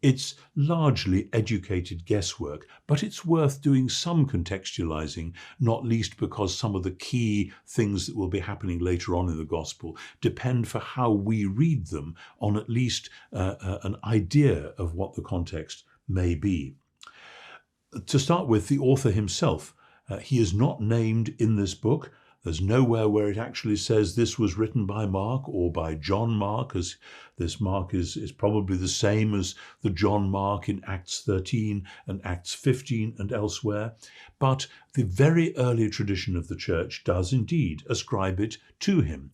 It's largely educated guesswork, but it's worth doing some contextualizing, not least because some of the key things that will be happening later on in the Gospel depend for how we read them on at least an idea of what the context may be. To start with, the author himself, he is not named in this book. There's nowhere where it actually says this was written by Mark or by John Mark, as this Mark is probably the same as the John Mark in Acts 13 and Acts 15 and elsewhere. But the very early tradition of the church does indeed ascribe it to him.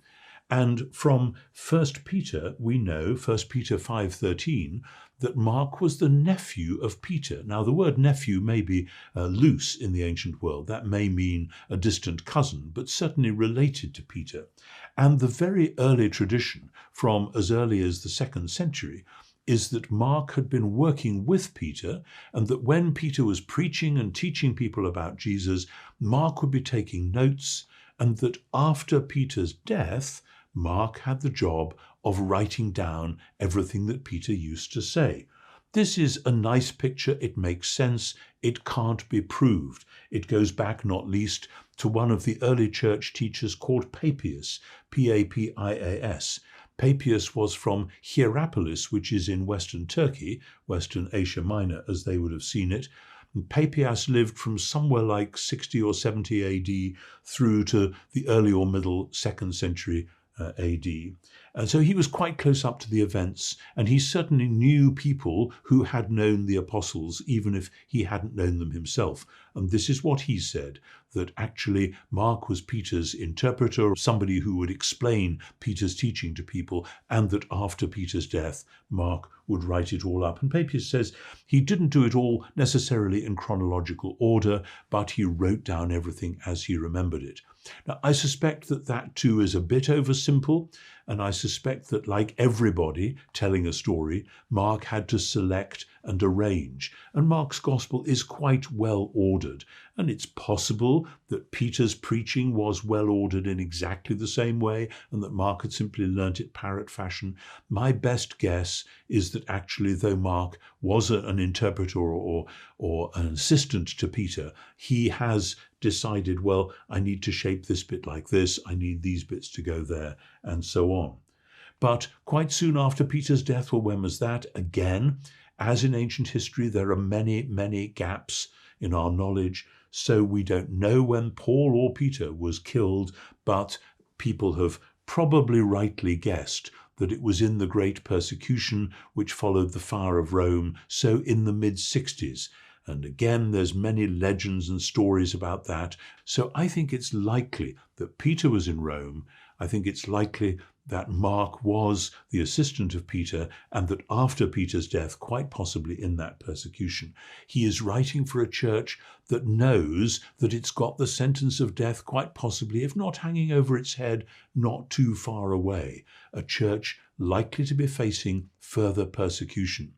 And from 1 Peter, we know, 1 Peter 5:13, that Mark was the nephew of Peter. Now, the word nephew may be loose in the ancient world. That may mean a distant cousin, but certainly related to Peter. And the very early tradition, from as early as the 2nd century, is that Mark had been working with Peter, and that when Peter was preaching and teaching people about Jesus, Mark would be taking notes, and that after Peter's death, Mark had the job of writing down everything that Peter used to say. This is a nice picture. It makes sense. It can't be proved. It goes back not least to one of the early church teachers called Papias, Papias. Papias was from Hierapolis, which is in Western Turkey, Western Asia Minor, as they would have seen it. Papias lived from somewhere like 60 or 70 AD through to the early or middle 2nd century AD. And so he was quite close up to the events, and he certainly knew people who had known the apostles, even if he hadn't known them himself. And this is what he said, that actually Mark was Peter's interpreter, somebody who would explain Peter's teaching to people, and that after Peter's death, Mark would write it all up. And Papias says he didn't do it all necessarily in chronological order, but he wrote down everything as he remembered it. Now, I suspect that that too is a bit oversimple, and I suspect that, like everybody telling a story, Mark had to select and arrange. And Mark's gospel is quite well ordered, and it's possible that Peter's preaching was well ordered in exactly the same way, and that Mark had simply learnt it parrot fashion. My best guess is that actually, though Mark was an interpreter or an assistant to Peter, he has decided, well, I need to shape this bit like this, I need these bits to go there, and so on. But quite soon after Peter's death, well, when was that? Again, as in ancient history, there are many, many gaps in our knowledge, so we don't know when Paul or Peter was killed, but people have probably rightly guessed that it was in the great persecution which followed the fire of Rome, so in the mid-60s. And again, there's many legends and stories about that. So I think it's likely that Peter was in Rome. I think it's likely that Mark was the assistant of Peter, and that after Peter's death, quite possibly in that persecution, he is writing for a church that knows that it's got the sentence of death quite possibly, if not hanging over its head, not too far away. A church likely to be facing further persecution.